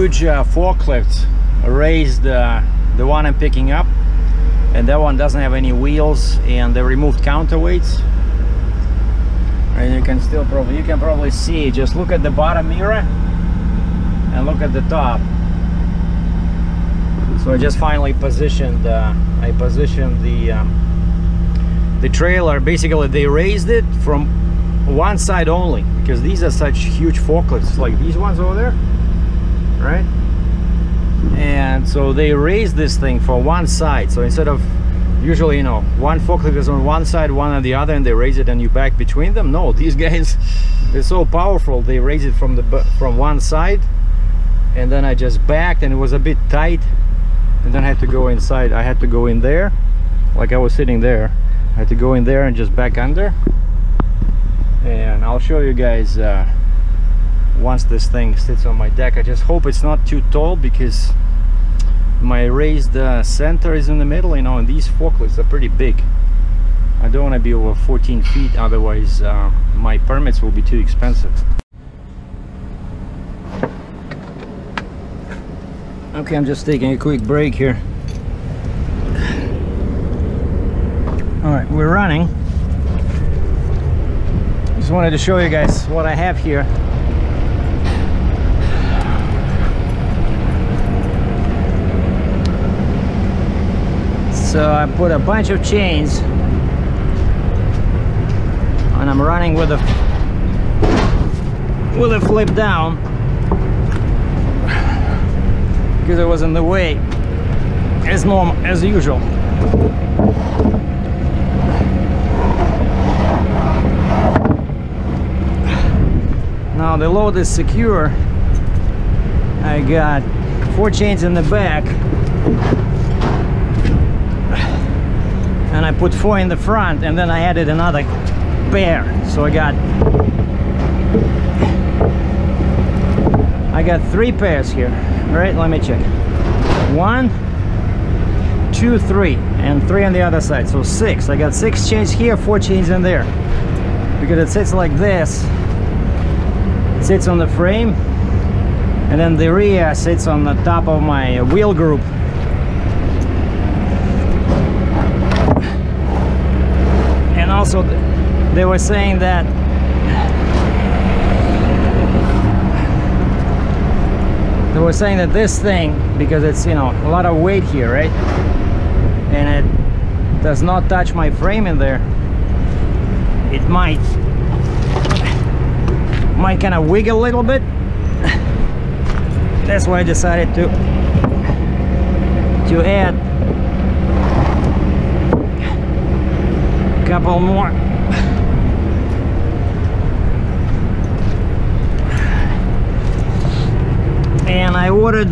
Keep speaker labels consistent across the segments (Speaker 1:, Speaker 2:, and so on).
Speaker 1: huge forklift raised the one I'm picking up, and that one doesn't have any wheels, and they removed counterweights. And you can probably see, just look at the bottom mirror and look at the top. So I just finally positioned the trailer. Basically they raised it from one side only, because these are such huge forklifts, like these ones over there, right? And so they raised this thing for one side. So instead of usually, you know, one forklift is on one side, one on the other, and they raise it and you back between them. No, these guys, they're so powerful, they raise it from one side, and then I just backed, and it was a bit tight, and then I had to go inside. I had to go in there, like I was sitting there. I had to go in there and just back under, and I'll show you guys once this thing sits on my deck. I just hope it's not too tall, because my raised center is in the middle, you know, and these forklifts are pretty big. I don't want to be over 14 feet, otherwise my permits will be too expensive. Okay, I'm just taking a quick break here. Alright, we're running. Just wanted to show you guys what I have here. So I put a bunch of chains, and I'm running with a flip down, because it was in the way as usual. Now the load is secure. I got 4 chains in the back, and I put 4 in the front, and then I added another pair. So I got 3 pairs here. Right, let me check. 1, 2, 3, and 3 on the other side, so 6. I got 6 chains here, 4 chains in there, because it sits like this. It sits on the frame, and then the rear sits on the top of my wheel group. And also they were saying that this thing, because it's, you know, a lot of weight here, right, and it does not touch my frame in there, it might kind of wiggle a little bit. That's why I decided to add a couple more. And I ordered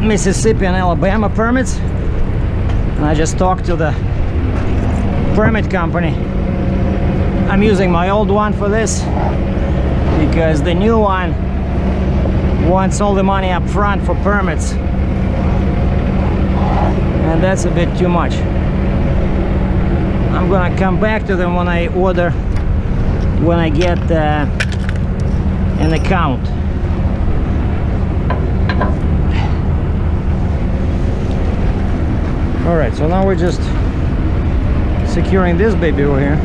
Speaker 1: Mississippi and Alabama permits, and I just talked to the permit company. I'm using my old one for this, because the new one wants all the money up front for permits, and that's a bit too much. I'm gonna come back to them when I get an account. Alright, so now we're just securing this baby over here.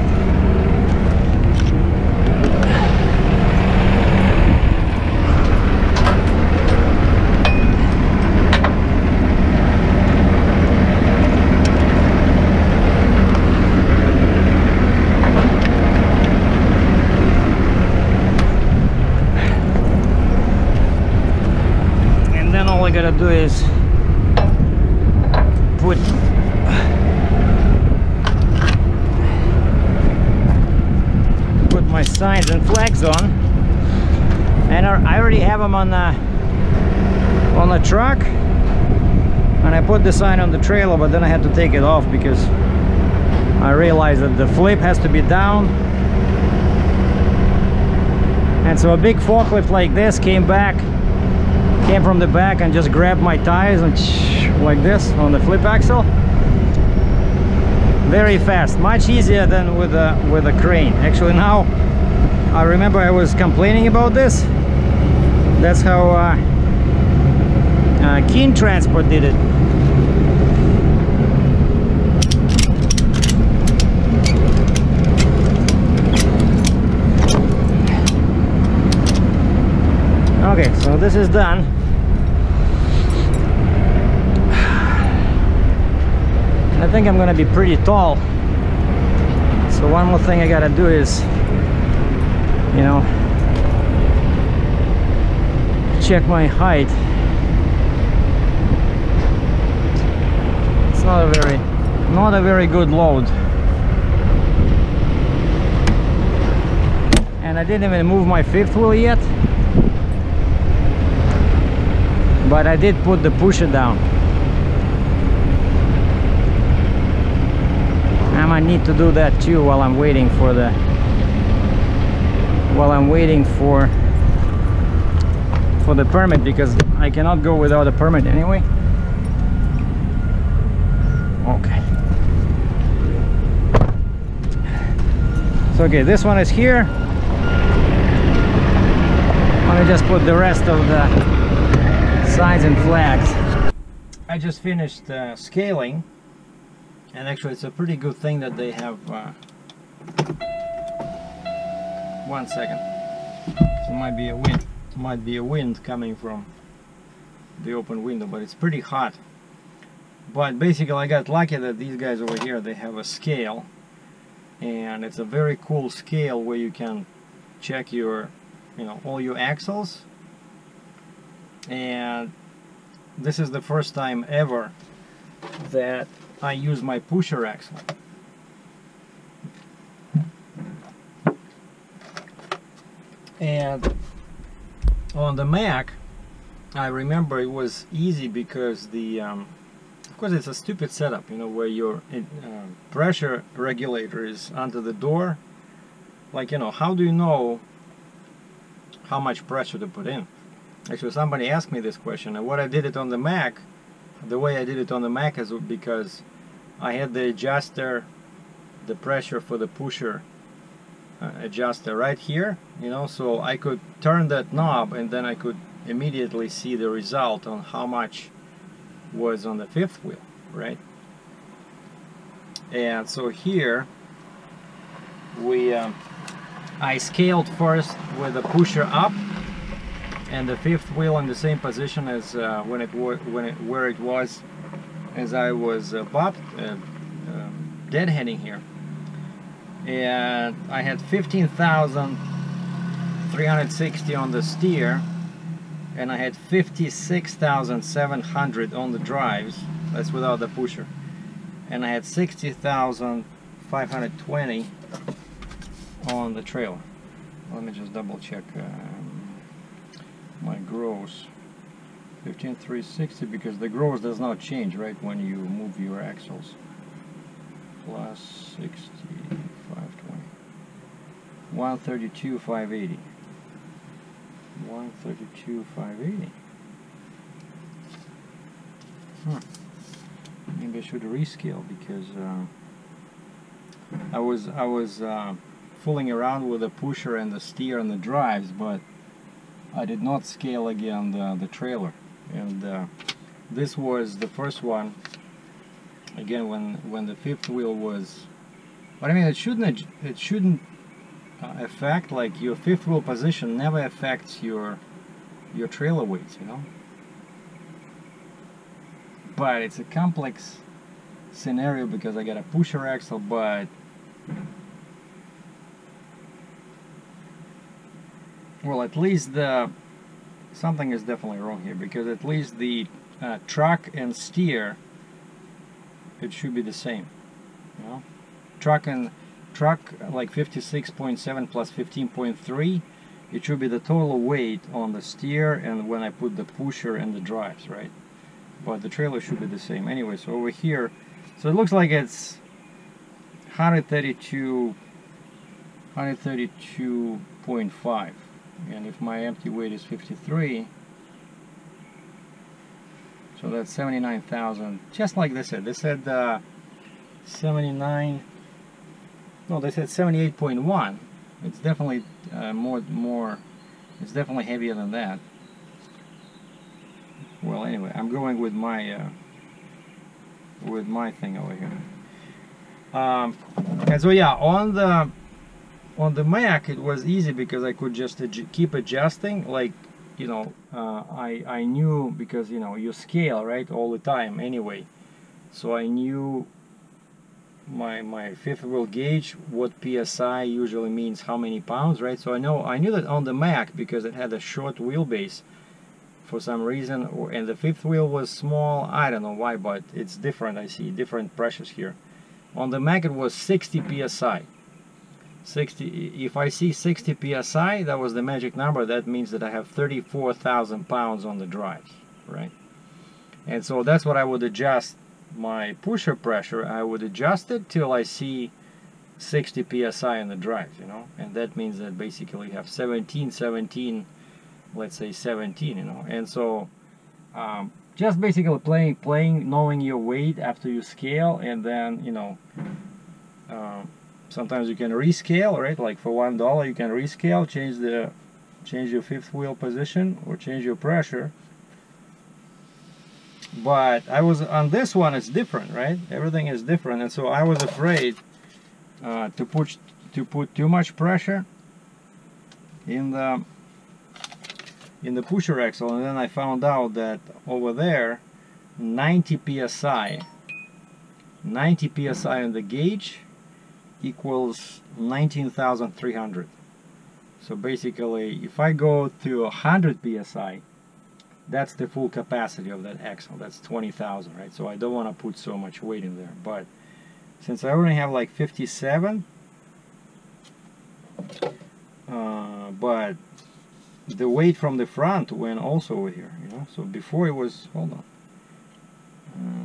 Speaker 1: And then all I gotta do is put my signs and flags on, and I already have them on the truck, and I put the sign on the trailer, but then I had to take it off because I realized that the flip has to be down. And so a big forklift like this came from the back and just grabbed my tires and like this on the flip axle. Very fast, much easier than with a crane. Actually, now I remember I was complaining about this, That's how King Transport did it. Okay, so this is done. I think I'm gonna be pretty tall. So one more thing I gotta do is, you know, check my height. It's not a very good load. And I didn't even move my fifth wheel yet. But I did put the pusher down. I might need to do that too while I'm waiting for the permit, because I cannot go without a permit anyway. Okay. So okay, this one is here. Let me just put the rest of the signs and flags. I just finished scaling, and actually it's a pretty good thing that they have 1 second. So might be a wind coming from the open window, but it's pretty hot. But basically I got lucky that these guys over here, they have a scale, and it's a very cool scale where you can check your, you know, all your axles. And this is the first time ever that I use my pusher axle. And on the Mac, I remember it was easy because the of course it's a stupid setup, you know, where your pressure regulator is under the door. Like, you know, how do you know how much pressure to put in? Actually, somebody asked me this question, and what I did it on the Mac, the way I did it on the Mac is because I had the adjuster, the pressure for the pusher adjuster right here, you know, so I could turn that knob and then I could immediately see the result on how much was on the fifth wheel, right? And so here I scaled first with the pusher up, and the fifth wheel in the same position as where it was as I was deadheading here. And I had 15,360 on the steer, and I had 56,700 on the drives. That's without the pusher. And I had 60,520 on the trailer. Let me just double check my gross. 15,360, because the gross does not change, right, when you move your axles. Plus 60,520. 132,580. 132,580. Maybe I should rescale, because I was fooling around with the pusher and the steer and the drives, but I did not scale again the trailer. And this was the first one. Again, when the fifth wheel was, but I mean, it shouldn't affect, like, your fifth wheel position never affects your trailer weights, you know. But it's a complex scenario because I got a pusher axle, but well, at least something is definitely wrong here, because at least the truck and steer, it should be the same, you know. Truck like 56.7 plus 15.3, it should be the total weight on the steer and when I put the pusher and the drives, right? But the trailer should be the same anyway. So over here, so it looks like it's 132.5, and if my empty weight is 53, so that's 79,000, just like they said. They said 79, no, they said 78.1. It's definitely more, it's definitely heavier than that. Well, anyway, I'm going with my thing over here. And so yeah, on the Mac it was easy because I could just keep adjusting, like, you know, I knew, because, you know, you scale, right, all the time anyway, so I knew my fifth wheel gauge, what PSI usually means how many pounds, right? So I knew that on the Mac, because it had a short wheelbase for some reason, and the fifth wheel was small. I don't know why, but it's different. I see different pressures here. On the Mac it was 60 PSI. 60. If I see 60 PSI, that was the magic number. That means that I have 34,000 pounds on the drives, right? And so that's what I would adjust my pusher pressure. I would adjust it till I see 60 PSI in the drives, you know, and that means that basically you have 17, let's say 17, you know. And so just basically playing, knowing your weight after you scale, and then, you know, sometimes you can rescale, right? Like for $1 you can rescale, change your fifth wheel position or change your pressure. But I was on this one, it's different, right? Everything is different, and so I was afraid to put too much pressure in the pusher axle, and then I found out that over there 90 psi on the gauge equals 19,300. So basically, if I go to 100 psi, that's the full capacity of that axle. That's 20,000, right? So I don't want to put so much weight in there. But since I only have like 57, but the weight from the front went also over here, you know. So before it was, hold on.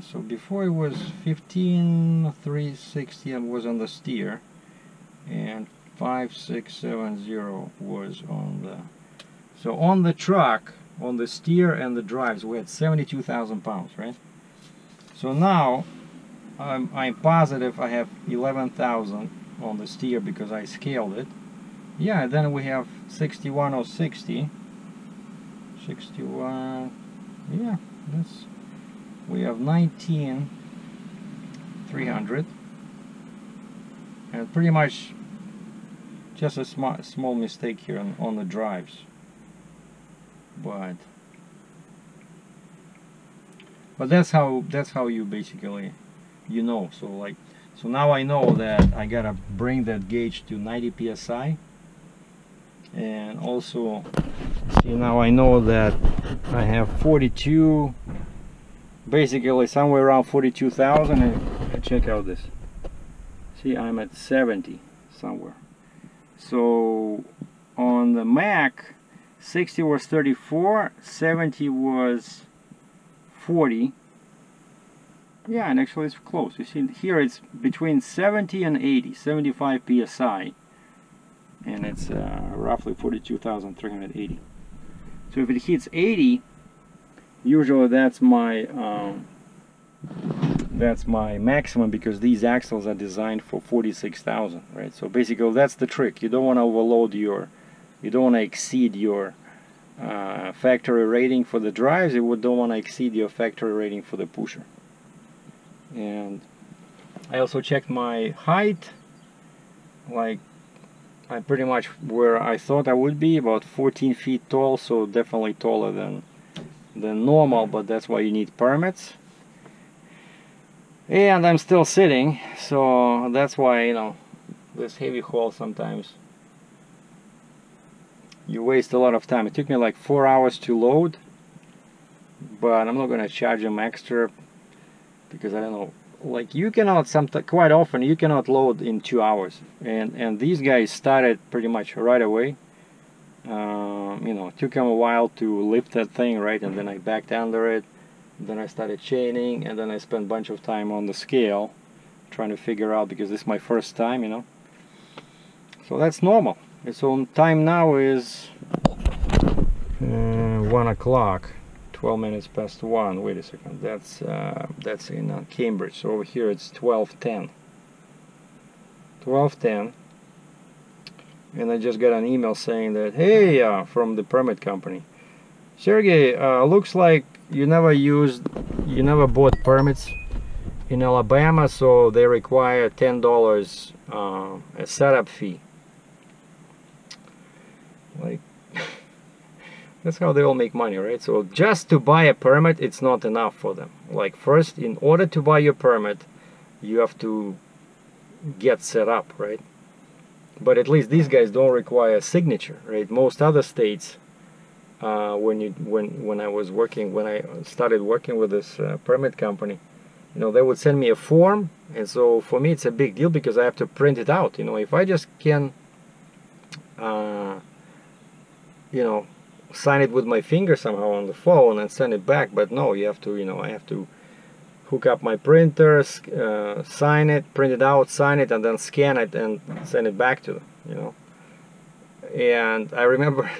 Speaker 1: So before it was 15,360 and was on the steer, and 5,670 was on the. So on the truck, on the steer and the drives, we had 72,000 pounds, right? So now I'm positive I have 11,000 on the steer because I scaled it. Yeah, and then we have 61,060. 61. Yeah, that's. We have 19,300, and pretty much just a small mistake here on the drives, but that's how you basically, you know. So like, so now I know that I gotta bring that gauge to 90 psi, and also see, now I know that I have 42. Basically somewhere around 42,000, and check out this. See, I'm at 70 somewhere. So on the Mac, 60 was 34, 70 was 40. Yeah, and actually it's close. You see here it's between 70 and 80, 75 psi, and it's roughly 42,380. So if it hits 80, usually that's my maximum, because these axles are designed for 46,000, right? So basically that's the trick. You don't want to overload you don't want to exceed your factory rating for the drives. You don't want to exceed your factory rating for the pusher. And I also checked my height. Like, I'm pretty much where I thought I would be, about 14 feet tall, so definitely taller than normal, but that's why you need permits. And I'm still sitting, so that's why, you know, this heavy haul, sometimes you waste a lot of time. It took me like 4 hours to load, but I'm not gonna charge them extra, because I don't know, like, you cannot, quite often you cannot load in 2 hours, and these guys started pretty much right away. You know, it took them a while to lift that thing, right? And then I backed under it, then I started chaining, and then I spent a bunch of time on the scale trying to figure out, because this is my first time, you know. So that's normal. And so time now is 1 o'clock, 12 minutes past 1. Wait a second, that's in Cambridge. So over here it's 12:10. 12:10. And I just got an email saying that, hey, from the permit company, Sergey, looks like you never bought permits in Alabama, so they require $10 a setup fee. Like, that's how they all make money, right? So just to buy a permit, it's not enough for them. Like, first, in order to buy your permit, you have to get set up, right? But at least these guys don't require a signature, right? Most other states, when I started working with this permit company, you know, they would send me a form, and so for me it's a big deal because I have to print it out. You know, if I just can, you know, sign it with my finger somehow on the phone and send it back, but no, you have to, you know, I have to hook up my printer, sign it, print it out, sign it, and then scan it and send it back to them, you know. And I remember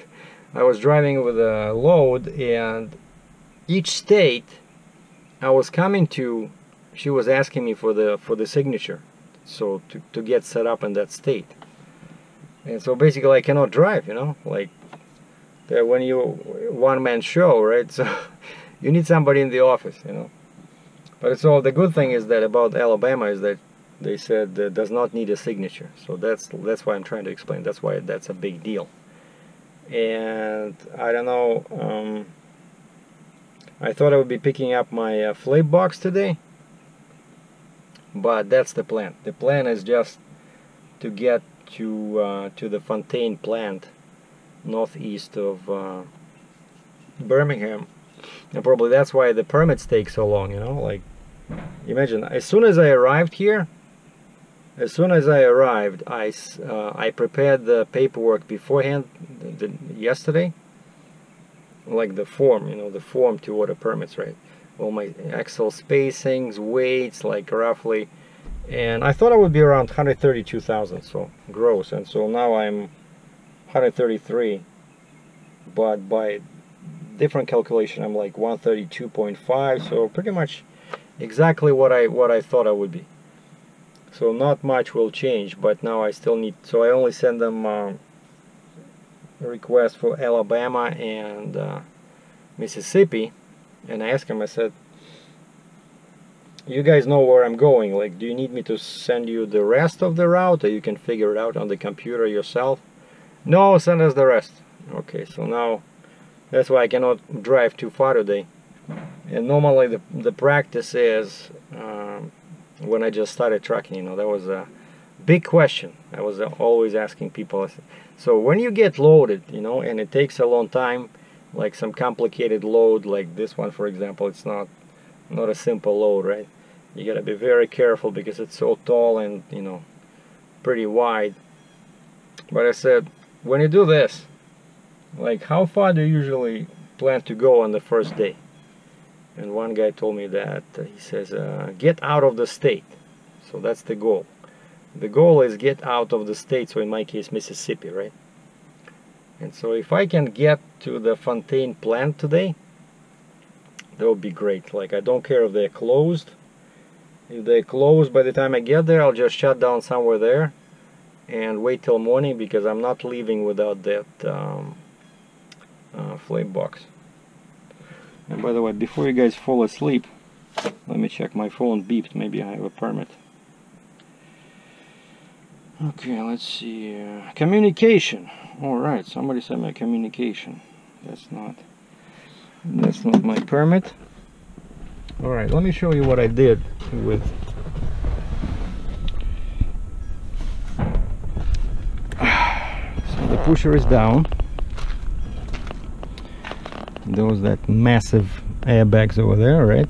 Speaker 1: I was driving with a load, and each state I was coming to, she was asking me for the signature, so to get set up in that state. And so basically I cannot drive, you know, like when you one-man show, right? So you need somebody in the office, you know. But it's all, the good thing is that about Alabama is that they said that does not need a signature. So that's why I'm trying to explain. That's why that's a big deal. And I don't know. I thought I would be picking up my flip box today, but that's the plan. The plan is just to get to the Fontaine plant, northeast of Birmingham. And probably that's why the permits take so long, you know. Like, imagine, as soon as I arrived here, I prepared the paperwork beforehand, yesterday, like the form, you know, the form to order permits, right? All my axle spacings, weights, like roughly, and I thought I would be around 132,000, so gross, and so now I'm 133, but by different calculation I'm like 132.5, so pretty much exactly what I thought I would be. So not much will change, but now I still need, so I only send them a request for Alabama and Mississippi, and I asked him, I said, you guys know where I'm going, like, do you need me to send you the rest of the route, or you can figure it out on the computer yourself? No, send us the rest. Okay, so now that's why I cannot drive too far today. And normally the practice is when I just started trucking, you know, that was a big question. I was always asking people. So when you get loaded, you know, and it takes a long time, like some complicated load, like this one, for example, it's not a simple load, right? You gotta be very careful because it's so tall and, you know, pretty wide. But I said, when you do this, like, how far do you usually plan to go on the first day? And one guy told me that he says, get out of the state. So that's the goal. The goal is get out of the state, so in my case Mississippi, right? And so if I can get to the Fontaine plant today, that would be great. Like, I don't care if they're closed. If they're closed by the time I get there, I'll just shut down somewhere there and wait till morning, because I'm not leaving without that flame box. And by the way, before you guys fall asleep, let me check my phone beeped. Maybe I have a permit. Okay, let's see. Communication. Alright, somebody sent me a communication. That's not my permit. Alright, let me show you what I did with so the pusher is down. Those that massive airbags over there, right?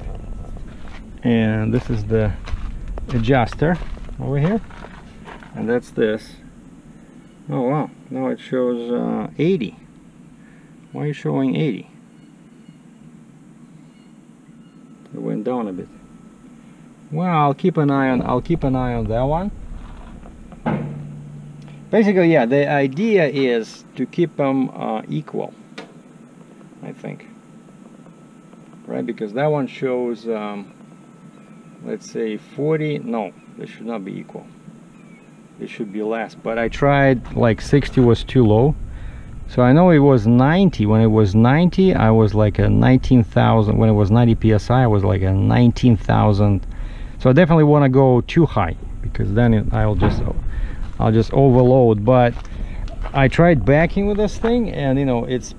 Speaker 1: And this is the adjuster over here, and that's this. Oh wow, now it shows 80. Why are you showing 80? It went down a bit. Well, I'll keep an eye on that one. Basically, yeah, the idea is to keep them equal, I think, right? Because that one shows let's say 40. No, they should not be equal. They should be less, but I tried, like 60 was too low, So I know it was 90. When it was 90, I was like a 19,000. When it was 90 psi, I was like a 19,000. So I definitely want to go too high, because then I'll just overload. But I tried backing with this thing, and you know, it's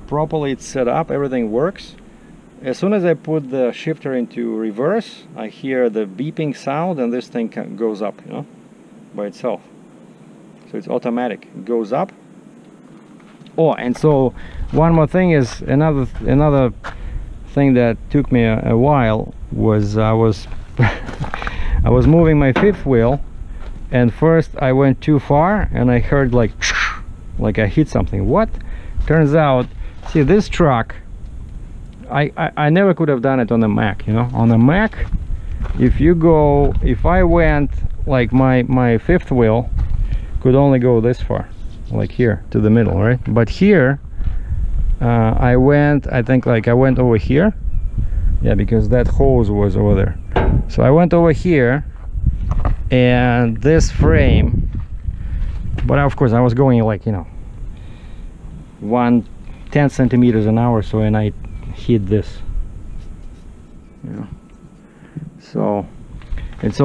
Speaker 1: set up, everything works. As soon as I put the shifter into reverse, I hear the beeping sound, and this thing goes up, you know, by itself. So it's automatic, it goes up. Oh, and so one more thing is another thing that took me a while was I was I was moving my fifth wheel, and first I went too far and I heard like I hit something. What? Turns out, see, this truck, I never could have done it on a Mac, you know. On a Mac, if I went like my fifth wheel could only go this far, like here to the middle, right? But here I think I went over here, yeah, because that hose was over there. So I went over here, and this frame, but of course I was going like, you know, 10 centimeters an hour, so, and I hit this, you know. So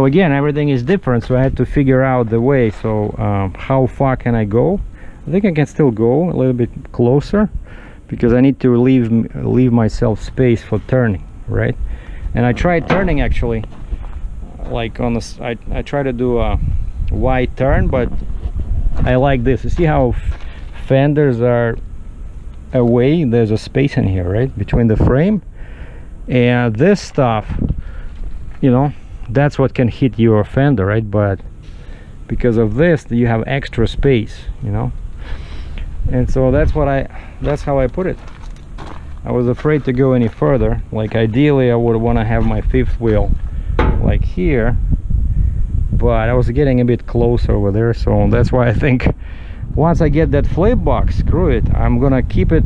Speaker 1: again, everything is different, so I had to figure out the way. So how far can I go? I think I can still go a little bit closer, because I need to leave myself space for turning, right? And I tried turning actually, like on this, I try to do a wide turn, but I like this. You see how fenders are away? There's a space in here, right, between the frame and this stuff, you know, that's what can hit your fender, right? But because of this, you have extra space, you know. And so that's how I put it. I was afraid to go any further. Like ideally I would want to have my fifth wheel like here, but I was getting a bit closer over there. So that's why I think once I get that flip box, screw it, I'm gonna keep it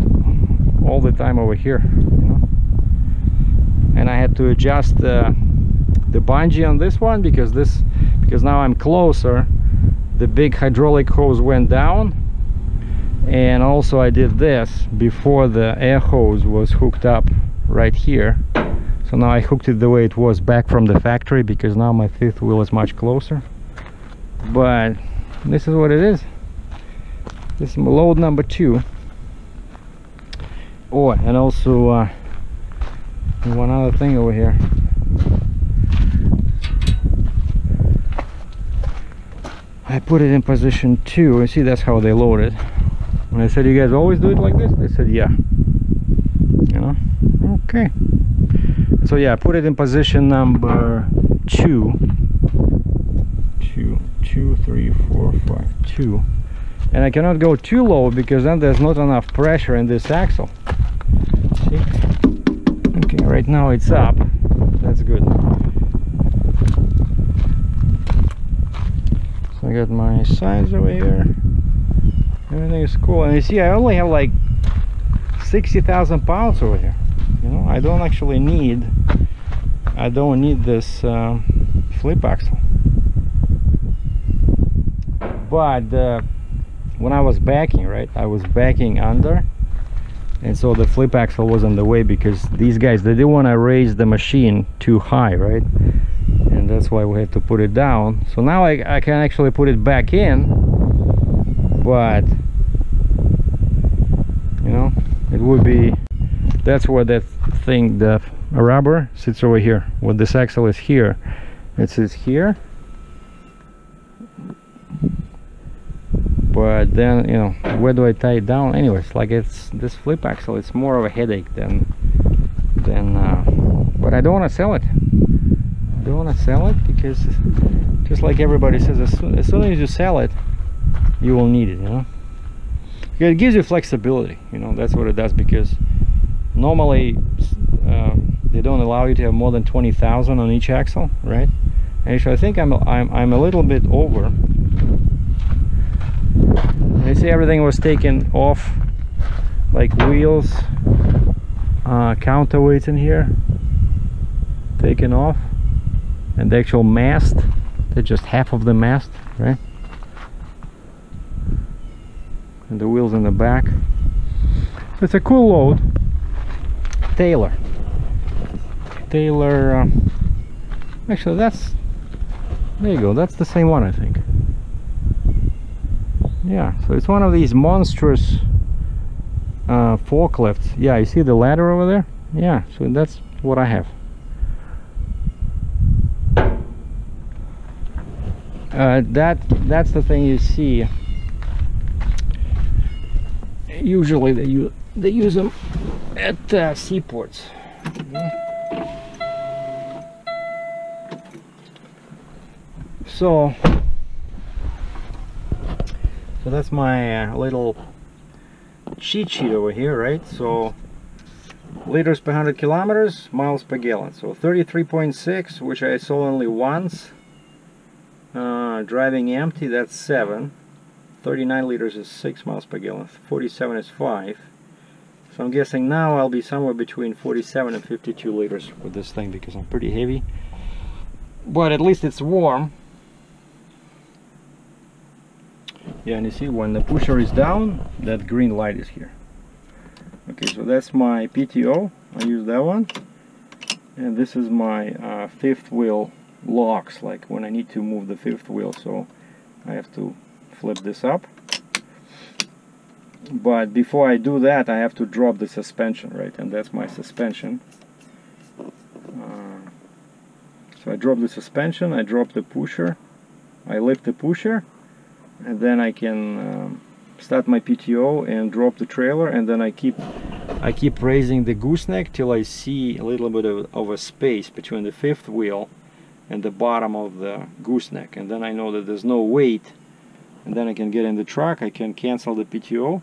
Speaker 1: all the time over here, you know. And I had to adjust the bungee on this one, because now I'm closer. The big hydraulic hose went down, and also I did this before the air hose was hooked up right here. So now I hooked it the way it was back from the factory, because now my fifth wheel is much closer. But this is what it is. This is load number 2. Oh, and also one other thing over here. I put it in position 2. You see, that's how they load it. When I said, you guys always do it like this, they said, yeah. You know, okay. So yeah, I put it in position number 2. 2, 3, 4, 5, 2. And I cannot go too low, because then there's not enough pressure in this axle. See? Okay, right now it's up. That's good. So I got my sides over here. Everything is cool. And you see, I only have like 60,000 pounds over here. You know, I don't actually need this flip axle. But when I was backing, right, I was backing under, and so the flip axle was in the way, because these guys, they didn't want to raise the machine too high, right? And that's why we had to put it down. So now I can actually put it back in, but you know, it would be, that's where that thing, the rubber sits over here. What this axle is here, it sits here. But then, you know, where do I tie it down? Anyways, like, it's this flip axle, it's more of a headache than but I don't want to sell it. I don't want to sell it, because just like everybody says, as soon as you sell it, you will need it, you know. It gives you flexibility, you know. That's what it does, because normally they don't allow you to have more than 20,000 on each axle, right? And actually, I think I'm a little bit over. You see, everything was taken off, like wheels, counterweights in here, taken off, and the actual mast, they're just half of the mast, right? And the wheels in the back. It's a cool load. Taylor. Actually, that's, there you go, that's the same one, I think. Yeah, so it's one of these monstrous forklifts. Yeah, you see the ladder over there? Yeah, so that's what I have. That's the thing you see. Usually they use them at seaports. So that's my little cheat sheet over here, right? So liters per 100 kilometers, miles per gallon. So 33.6, which I saw only once. Driving empty, that's 7. 39 liters is 6 miles per gallon. 47 is 5. So I'm guessing now I'll be somewhere between 47 and 52 liters with this thing, because I'm pretty heavy. But at least it's warm. Yeah, and you see when the pusher is down, that green light is here. Okay, so that's my PTO. I use that one. And this is my fifth wheel locks, like when I need to move the fifth wheel, so I have to flip this up. But before I do that, I have to drop the suspension, right? And that's my suspension. So I drop the suspension, I drop the pusher, I lift the pusher, and then I can start my PTO and drop the trailer, and then I keep raising the gooseneck till I see a little bit of a space between the fifth wheel and the bottom of the gooseneck, and then I know that there's no weight, and then I can get in the truck, I can cancel the PTO,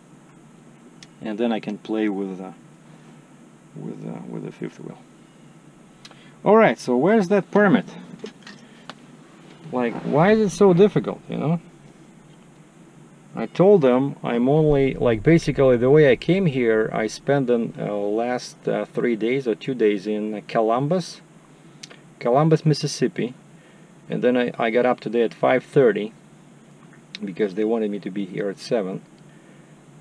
Speaker 1: and then I can play with the fifth wheel. Alright, so where's that permit? Like, why is it so difficult, you know? I told them I'm only, like, basically the way I came here, I spent the last 3 days or 2 days in Columbus, Mississippi, and then I got up today at 5:30 because they wanted me to be here at 7,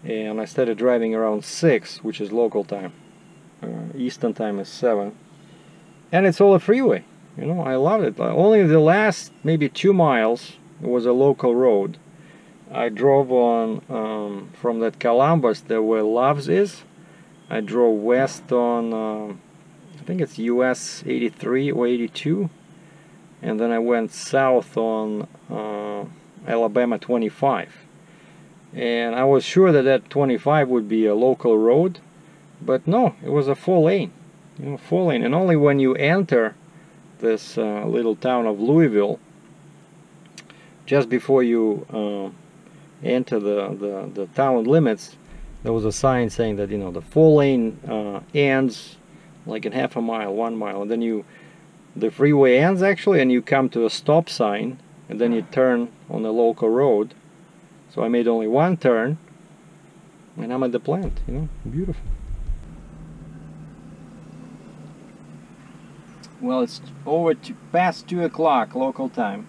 Speaker 1: and I started driving around 6, which is local time. Eastern time is 7, and it's all a freeway, you know. I love it. Only the last maybe 2 miles was a local road. I drove on from that Columbus there where Love's is. I drove west on I think it's US 83 or 82, and then I went south on Alabama 25, and I was sure that 25 would be a local road, but no, it was a 4-lane, you know, 4-lane. And only when you enter this little town of Louisville, just before you enter the town limits, there was a sign saying that, you know, the 4-lane ends like in half a mile, 1 mile, and then the freeway ends actually, and you come to a stop sign, and then you turn on the local road. So I made only 1 turn, and I'm at the plant, you know, beautiful. Well, it's past 2 o'clock local time,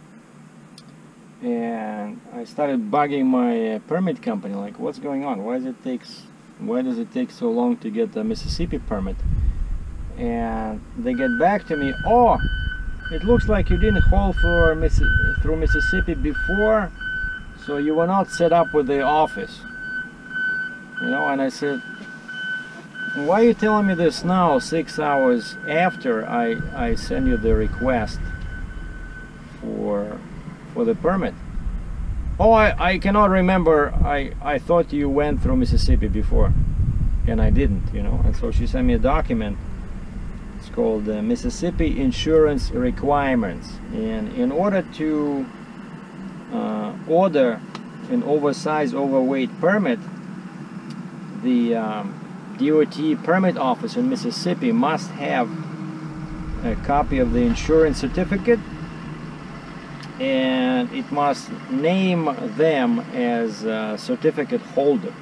Speaker 1: and I started bugging my permit company, like, what's going on? Why does it take so long to get the Mississippi permit? And they get back to me, oh, it looks like you didn't haul through Mississippi before, so you were not set up with the office, you know. And I said, why are you telling me this now, 6 hours after I send you the request for the permit? Oh, I cannot remember. I thought you went through Mississippi before, and I didn't, you know. And so she sent me a document. It's called Mississippi Insurance Requirements, and in order to order an oversized overweight permit, the DOT permit office in Mississippi must have a copy of the insurance certificate, and it must name them as a certificate holder,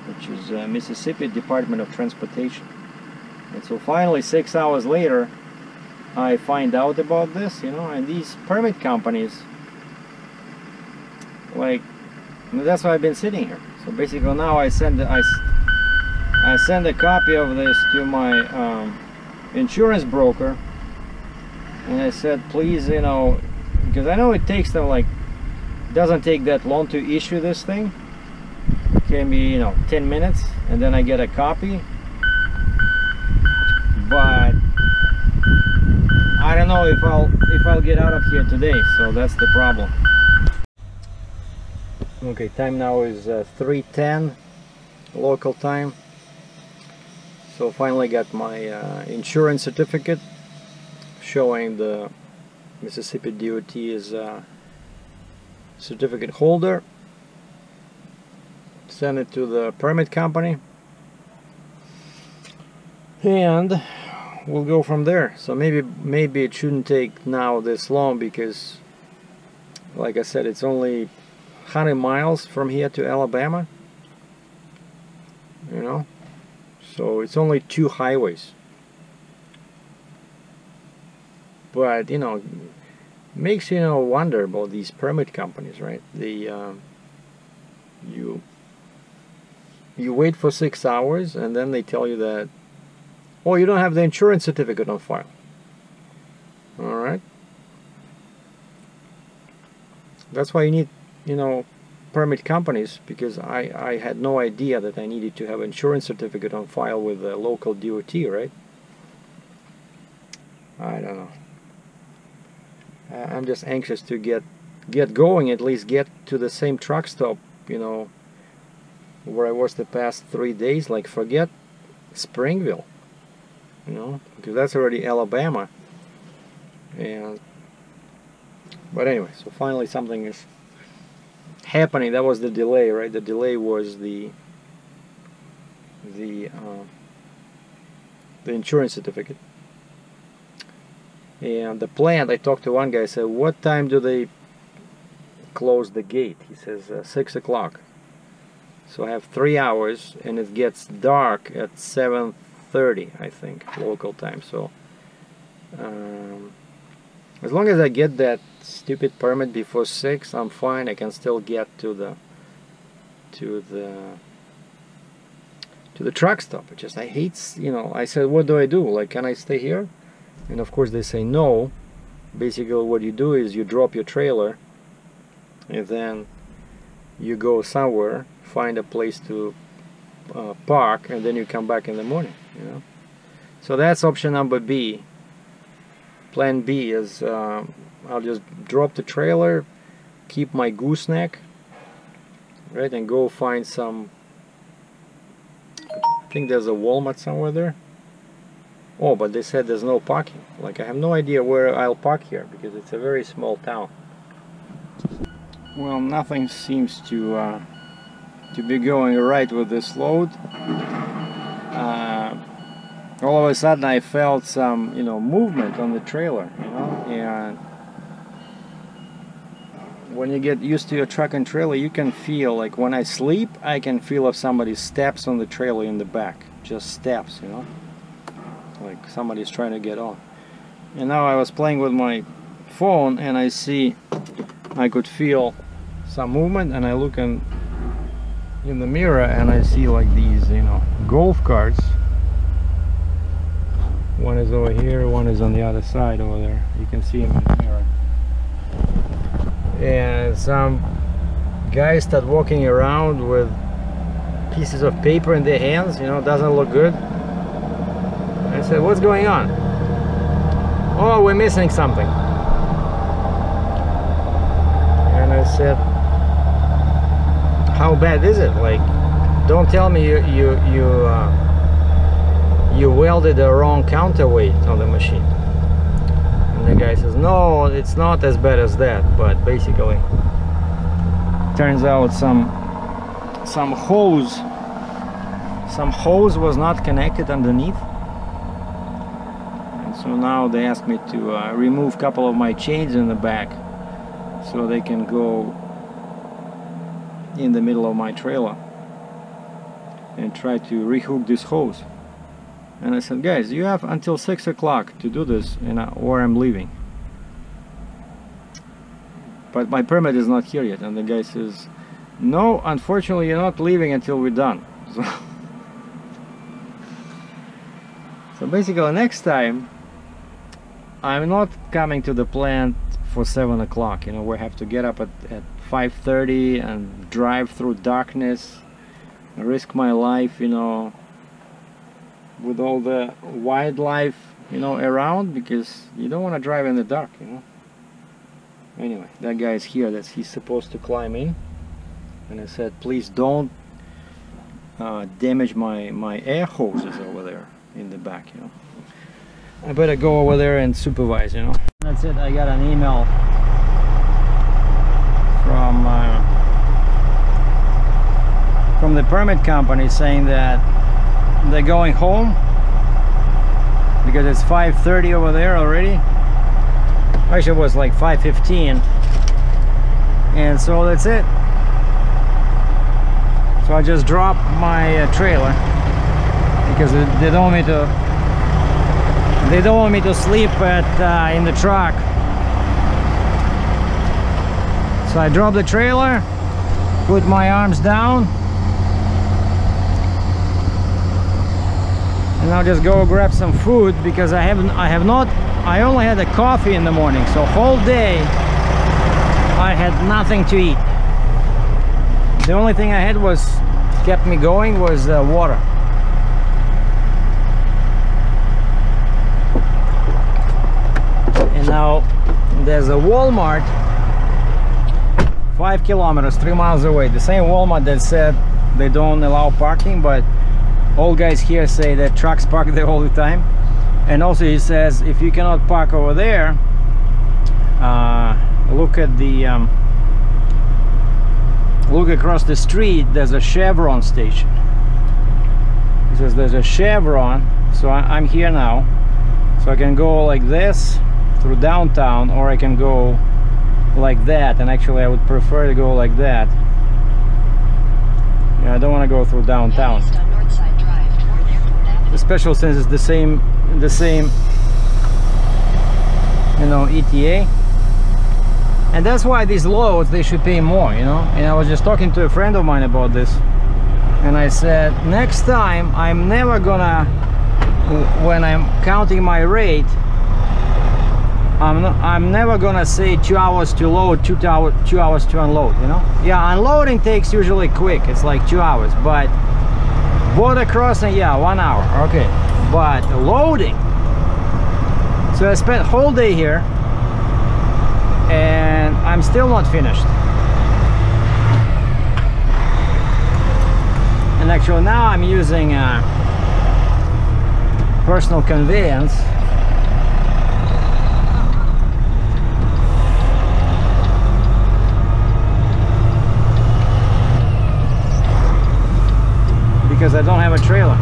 Speaker 1: which is Mississippi Department of Transportation. And so finally, 6 hours later, I find out about this, you know. And these permit companies, like, that's why I've been sitting here. So basically now I I sent a copy of this to my insurance broker, and I said, please, you know, because I know it takes them like, doesn't take that long to issue this thing. It can be, you know, 10 minutes, and then I get a copy. But I don't know if I'll get out of here today, so that's the problem. Okay, time now is 3:10 local time. So finally got my insurance certificate showing the Mississippi DOT is certificate holder. Send it to the permit company, and we'll go from there. So maybe it shouldn't take now this long, because like I said, it's only 100 miles from here to Alabama, you know, so it's only 2 highways. But you know, makes you know wonder about these permit companies, right? You wait for 6 hours, and then they tell you that, oh, you don't have the insurance certificate on file. All right, that's why you need, you know, permit companies, because I had no idea that I needed to have insurance certificate on file with the local DOT, right? I don't know. I'm just anxious to get going, at least get to the same truck stop, you know, where I was the past 3 days. Like, forget Springville, you know, because that's already Alabama. And but anyway, so finally something is happening. That was the delay, right? The delay was the insurance certificate. And the plant, I talked to one guy, I said, what time do they close the gate? He says 6 o'clock. So I have 3 hours, and it gets dark at 7:30, I think, local time. So as long as I get that stupid permit before 6, I'm fine. I can still get to the truck stop. It's just, I hate, you know, I said, what do I do? Like, can I stay here? And of course they say no. Basically what you do is you drop your trailer, and then you go somewhere, find a place to park, and then you come back in the morning, you know. So that's option number B. Plan B is I'll just drop the trailer, keep my gooseneck, right, and go find some, I think there's a Walmart somewhere there. Oh, but they said there's no parking. Like, I have no idea where I'll park here, because it's a very small town. Well, nothing seems to be going right with this load. All of a sudden I felt some, you know, movement on the trailer, you know, and when you get used to your truck and trailer, you can feel, like when I sleep, I can feel if somebody steps on the trailer in the back, just steps, you know, like somebody's trying to get on. And now I was playing with my phone, and I could feel some movement, and I look in the mirror, and I see like these, you know, golf carts. One is over here, one is on the other side over there. You can see them in the mirror. And some guys start walking around with pieces of paper in their hands, you know, doesn't look good. I said, what's going on? Oh, we're missing something. And I said, how bad is it? Like, don't tell me you welded the wrong counterweight on the machine. And the guy says, no, it's not as bad as that. But basically, turns out some hose was not connected underneath. And so now they asked me to remove a couple of my chains in the back, so they can go in the middle of my trailer and try to rehook this hose. And I said, guys, you have until 6 o'clock to do this, or I'm leaving. But my permit is not here yet. And the guy says, no, unfortunately, you're not leaving until we're done. So So basically next time I'm not coming to the plant for 7 o'clock. You know, we have to get up at 5:30 and drive through darkness, risk my life, you know, with all the wildlife, you know, around, because you don't want to drive in the dark, you know. Anyway, that guy is here, that he's supposed to climb in, and I said, please don't damage my air hoses over there in the back, you know. I better go over there and supervise, you know. That's it. I got an email from the permit company saying that they're going home because it's 5:30 over there already. Actually, it was like 5:15, and so that's it. So I just dropped my trailer because they don't want me to. They don't want me to sleep in the truck. So I dropped the trailer, put my arms down, and I'll just go grab some food because I only had a coffee in the morning, so whole day I had nothing to eat. The only thing I had kept me going was water. And now there's a Walmart 5 kilometers, 3 miles away. The same Walmart that said they don't allow parking, but all guys here say that trucks park there all the time. And also he says if you cannot park over there, look at the look across the street. There's a Chevron station. He says there's a Chevron, so I'm here now, so I can go like this through downtown, or I can go like that, and actually I would prefer to go like that. Yeah, I don't want to go through downtown, especially since it's the same you know, ETA. And that's why these loads, they should pay more, you know. And I was just talking to a friend of mine about this, and I said next time I'm never gonna, when I'm counting my rate, I'm never gonna say 2 hours to load, 2 hours to unload, you know. Yeah, unloading takes usually quick, it's like 2 hours, but border crossing, yeah, 1 hour, okay. But loading, so I spent whole day here and I'm still not finished. And actually now I'm using a personal conveyance. Because I don't have a trailer.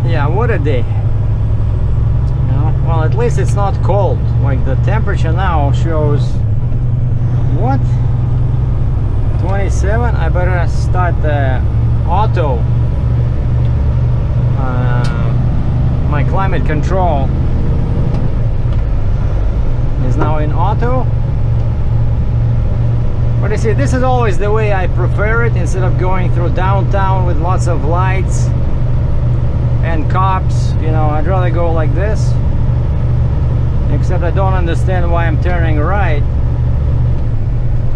Speaker 1: Yeah, what a day. Well, at least it's not cold. Like the temperature now shows, what, 27. I better start the auto. My climate control is now in auto. But you see, this is always the way I prefer it, instead of going through downtown with lots of lights and cops. You know, I'd rather go like this. Except I don't understand why I'm turning right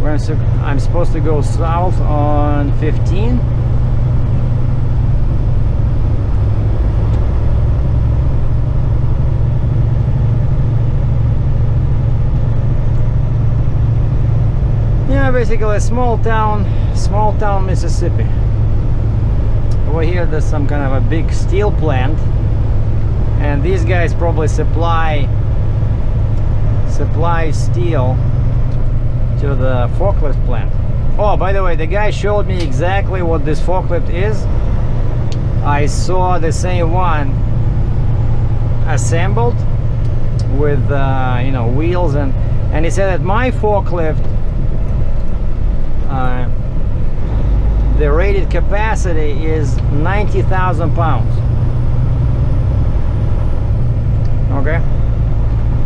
Speaker 1: where I'm supposed to go south on 15. Yeah, basically a small town Mississippi. Over here there's some kind of a big steel plant, and these guys probably supply steel to the forklift plant. Oh, by the way, the guy showed me exactly what this forklift is. I saw the same one assembled with you know, wheels, and he said that my forklift the rated capacity is 90,000 pounds. Okay,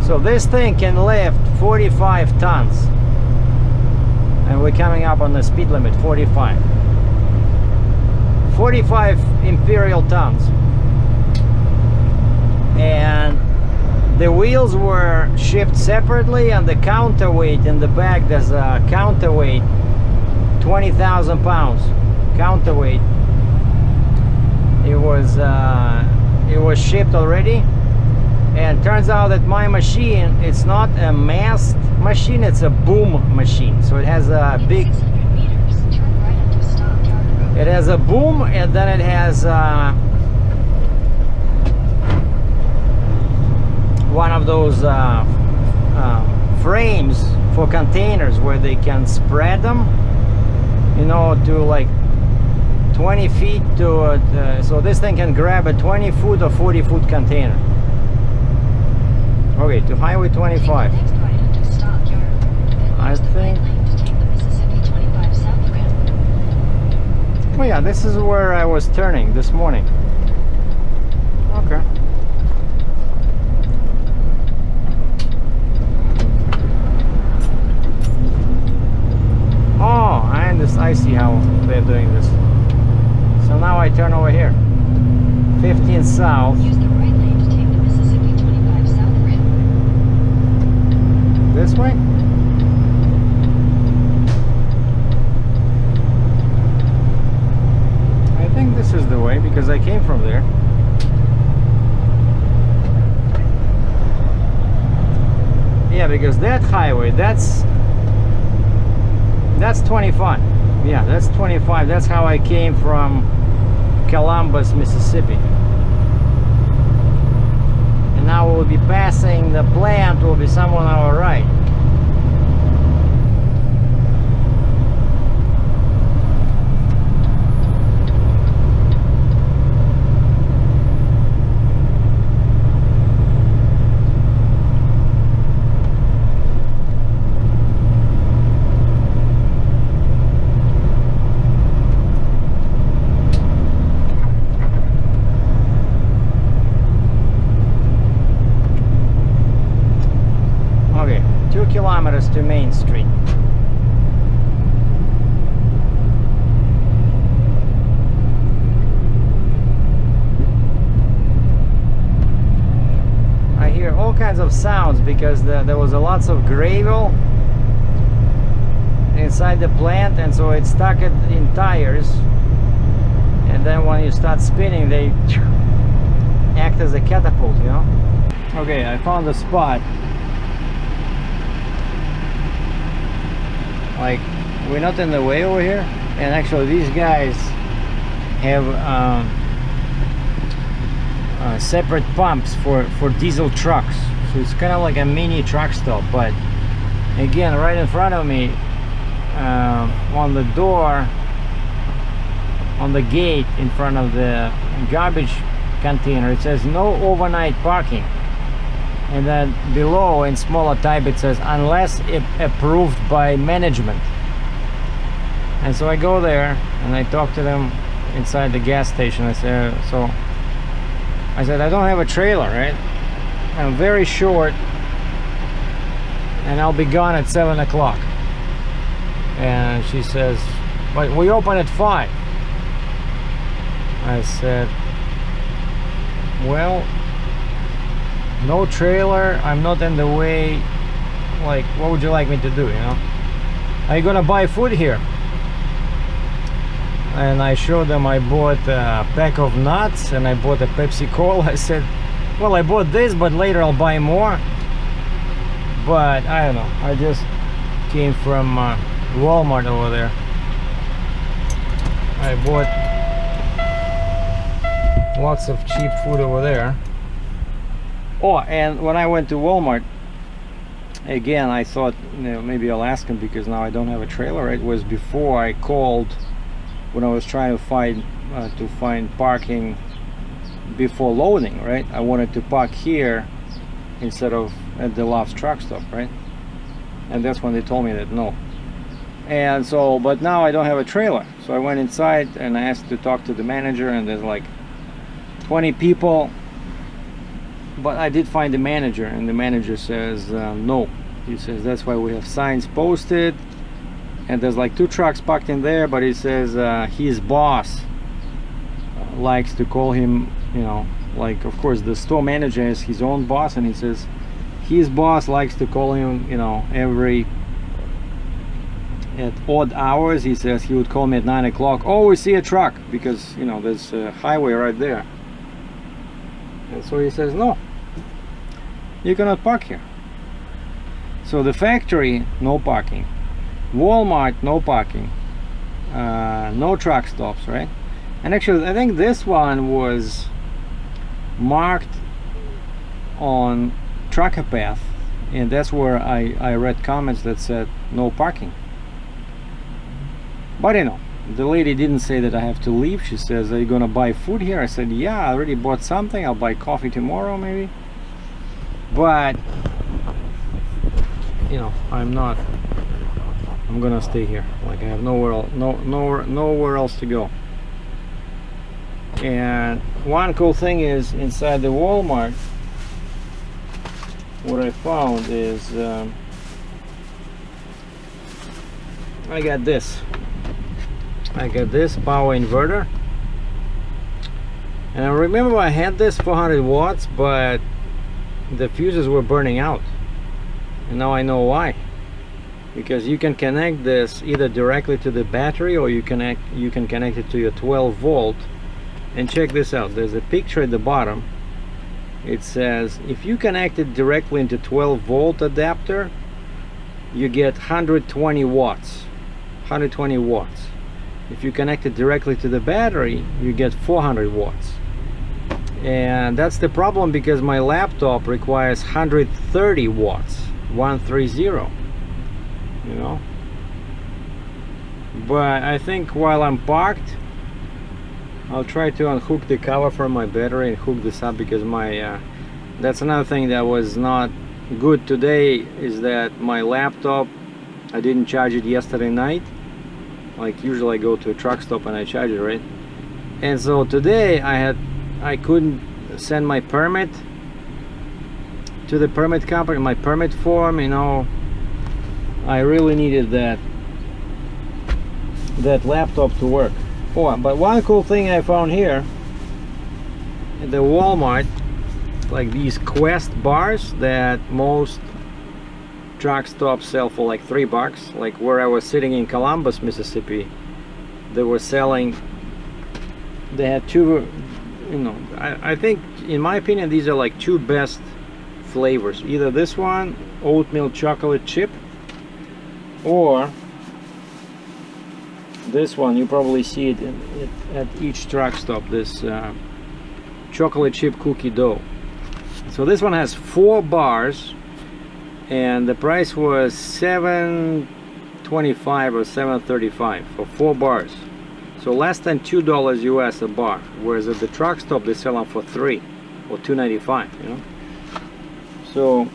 Speaker 1: so this thing can lift 45 tons, and we're coming up on the speed limit. 45 imperial tons. And the wheels were shipped separately, and the counterweight in the back, there's a counterweight, 20,000 pounds counterweight. It was shipped already. And turns out that my machine, it's not a mast machine, it's a boom machine. So it has a big, it has a boom, and then it has one of those frames for containers where they can spread them, you know, to like 20 feet to so this thing can grab a 20-foot or 40-foot container. Okay, to Highway 25. I think. Oh yeah, this is where I was turning this morning. Okay. Oh, I see how they're doing this. So now I turn over here. 15 south. Use the right lane to take the Mississippi 25 south rim. This way? I think this is the way because I came from there. Yeah, because that highway, that's 25. Yeah, that's 25. That's how I came from Columbus, Mississippi. And now we'll be passing the plant, will be somewhere on our right. Kilometers to Main Street. I hear all kinds of sounds because there was a lots of gravel inside the plant, and so it stuck it in tires, and then when you start spinning they act as a catapult, you know. Okay, I found the spot. Like, we're not in the way over here, and actually these guys have separate pumps for diesel trucks, so it's kind of like a mini truck stop. But again, right in front of me, on the door, on the gate in front of the garbage container, it says no overnight parking. And then below in smaller type it says unless approved by management. And so I go there and I talk to them inside the gas station. I said, I don't have a trailer, right? I'm very short and I'll be gone at 7 o'clock. And she says, but we open at 5. I said, well, no trailer, I'm not in the way. Like, what would you like me to do, you know? Are you gonna buy food here? And I showed them I bought a pack of nuts and I bought a Pepsi Cola. I said, well, I bought this, but later I'll buy more. But I don't know, I just came from Walmart over there. I bought lots of cheap food over there. Oh, and when I went to Walmart, again, I thought, you know, maybe I'll ask him because now I don't have a trailer. It was before I called when I was trying to find parking before loading, right? I wanted to park here instead of at the Love's truck stop, right? And that's when they told me that no. And so, but now I don't have a trailer, so I went inside and I asked to talk to the manager, and there's like 20 people, but I did find the manager, and the manager says no. He says that's why we have signs posted, and there's like 2 trucks parked in there, but he says his boss likes to call him, you know, like, of course the store manager is his own boss, and he says his boss likes to call him, you know, at odd hours. He says he would call me at 9 o'clock. Oh, we see a truck, because, you know, there's a highway right there. And so he says, no, you cannot park here. So the factory, no parking. Walmart, no parking. No truck stops, right? And actually, I think this one was marked on Trucker Path, and that's where I read comments that said no parking. But you know, the lady didn't say that I have to leave. She says, are you gonna buy food here? I said, yeah, I already bought something. I'll buy coffee tomorrow maybe. But you know, I'm gonna stay here. Like, I have nowhere else to go. And one cool thing is, inside the Walmart, what I found is I got this power inverter, and I remember I had this 400 watts, but the fuses were burning out, and now I know why. Because you can connect this either directly to the battery, or you can connect it to your 12 volt. And check this out, there's a picture at the bottom. It says if you connect it directly into 12 volt adapter, you get 120 watts. If you connect it directly to the battery, you get 400 watts. And that's the problem, because my laptop requires 130 watts, 130, you know. But I think while I'm parked, I'll try to unhook the cover from my battery and hook this up, because my that's another thing that was not good today, is that my laptop, I didn't charge it yesterday night. Like, usually I go to a truck stop and I charge it, right? And so today I couldn't send my permit to the permit company, my permit form, you know. I really needed that laptop to work. Oh, but one cool thing I found here at the Walmart, like these Quest bars that most truck stops sell for like $3. Like where I was sitting in Columbus, Mississippi, they were selling, they had 2, you know, I think, in my opinion, these are like 2 best flavors. Either this one, oatmeal chocolate chip, or this one. You probably see it at each truck stop, this chocolate chip cookie dough. So this one has 4 bars, and the price was $7.25 or $7.35 for 4 bars. So less than $2 US a bar, whereas at the truck stop they sell them for $3 or $2.95, you know. So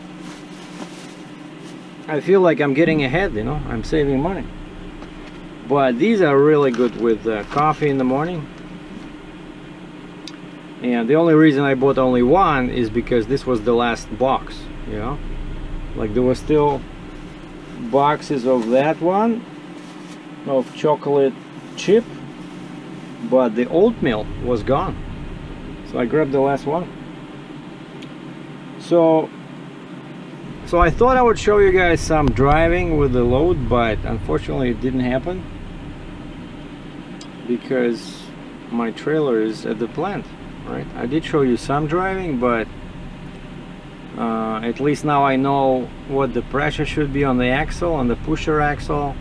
Speaker 1: I feel like I'm getting ahead, you know, I'm saving money. But these are really good with coffee in the morning. And the only reason I bought only one is because this was the last box, you know. Like, there were still boxes of that one, of chocolate chip, but the oatmeal was gone. So I grabbed the last one. So I thought I would show you guys some driving with the load, but unfortunately it didn't happen, because my trailer is at the plant, right? I did show you some driving, but at least now I know what the pressure should be on the axle, on the pusher axle.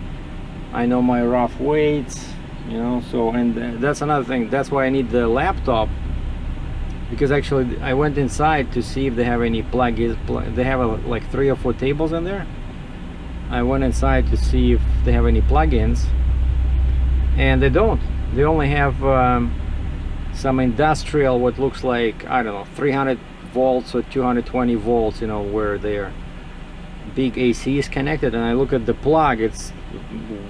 Speaker 1: I know my rough weights, you know. So, and that's another thing, that's why I need the laptop, because actually I went inside to see if they have any plug-ins. They have like 3 or 4 tables in there. I went inside to see if they have any plug-ins, and they don't. They only have some industrial, what looks like, I don't know, 300 volts or 220 volts, you know, where they're big AC is connected, and I look at the plug, it's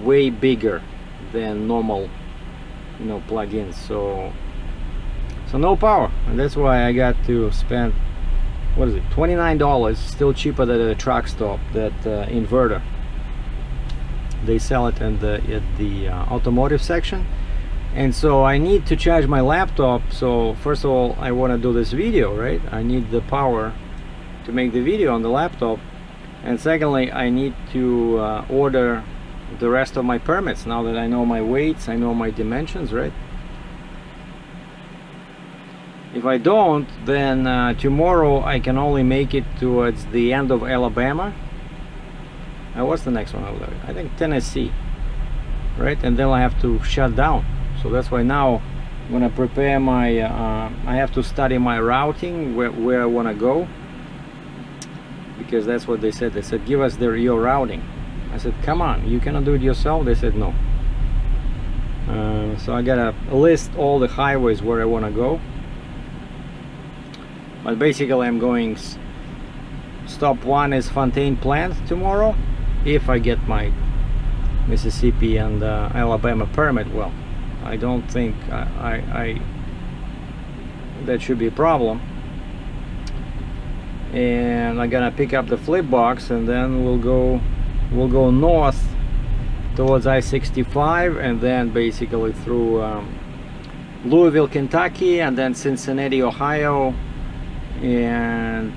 Speaker 1: way bigger than normal, you know, plug-ins. So no power, and that's why I got to spend, what is it, $29, still cheaper than a truck stop, that inverter. They sell it in at the automotive section. And so I need to charge my laptop. So first of all, I want to do this video, right? I need the power to make the video on the laptop. And secondly, I need to order the rest of my permits, now that I know my weights, I know my dimensions, right? If I don't, then tomorrow I can only make it towards the end of Alabama. What's the next one over there? I think Tennessee, right? And then I have to shut down. So that's why now when I prepare my, I have to study my routing, where I want to go, because that's what they said. They said, give us your routing. I said, come on, you cannot do it yourself? They said, no. So I gotta list all the highways where I want to go. But basically I'm going, stop one is Fontaine Plant tomorrow, if I get my Mississippi and Alabama permit. Well, I don't think that should be a problem. And I'm gonna pick up the flip box, and then we'll go north towards I-65, and then basically through Louisville, Kentucky, and then Cincinnati, Ohio, and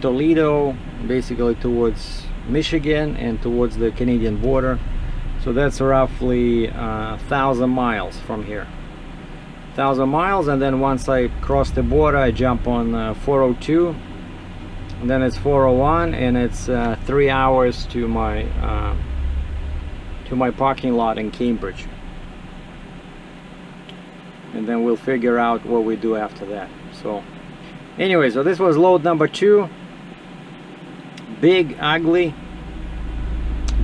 Speaker 1: Toledo, basically towards Michigan and towards the Canadian border. So that's roughly 1,000 miles from here. 1,000 miles, and then once I cross the border, I jump on 402, and then it's 401, and it's 3 hours to my parking lot in Cambridge. And then we'll figure out what we do after that. So anyway, so this was load number 2. Big, ugly,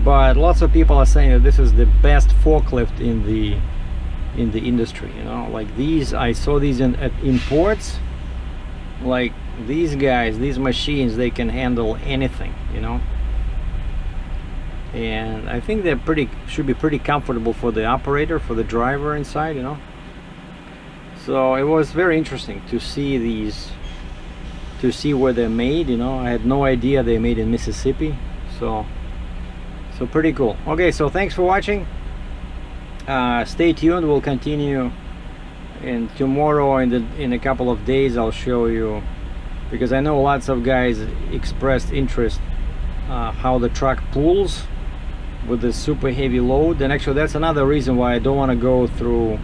Speaker 1: but lots of people are saying that this is the best forklift in the industry. You know, like these, I saw these in ports. Like these guys, these machines, they can handle anything, you know. And I think they're should be pretty comfortable for the operator, for the driver inside, you know. So it was very interesting to see these, to see where they're made, you know. I had no idea they're made in Mississippi. So pretty cool. Okay, so thanks for watching. Stay tuned, we'll continue, and tomorrow in a couple of days I'll show you, because I know lots of guys expressed interest how the truck pulls with the super heavy load. And actually that's another reason why I don't want to go through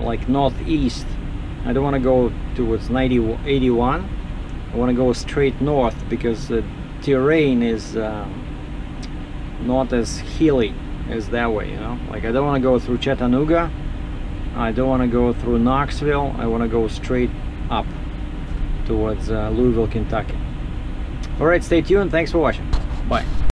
Speaker 1: like northeast. I don't want to go towards 81. I want to go straight north, because the terrain is not as hilly as that way, you know. Like I don't want to go through Chattanooga, I don't want to go through Knoxville. I want to go straight up towards Louisville, Kentucky. Alright, stay tuned, thanks for watching, bye.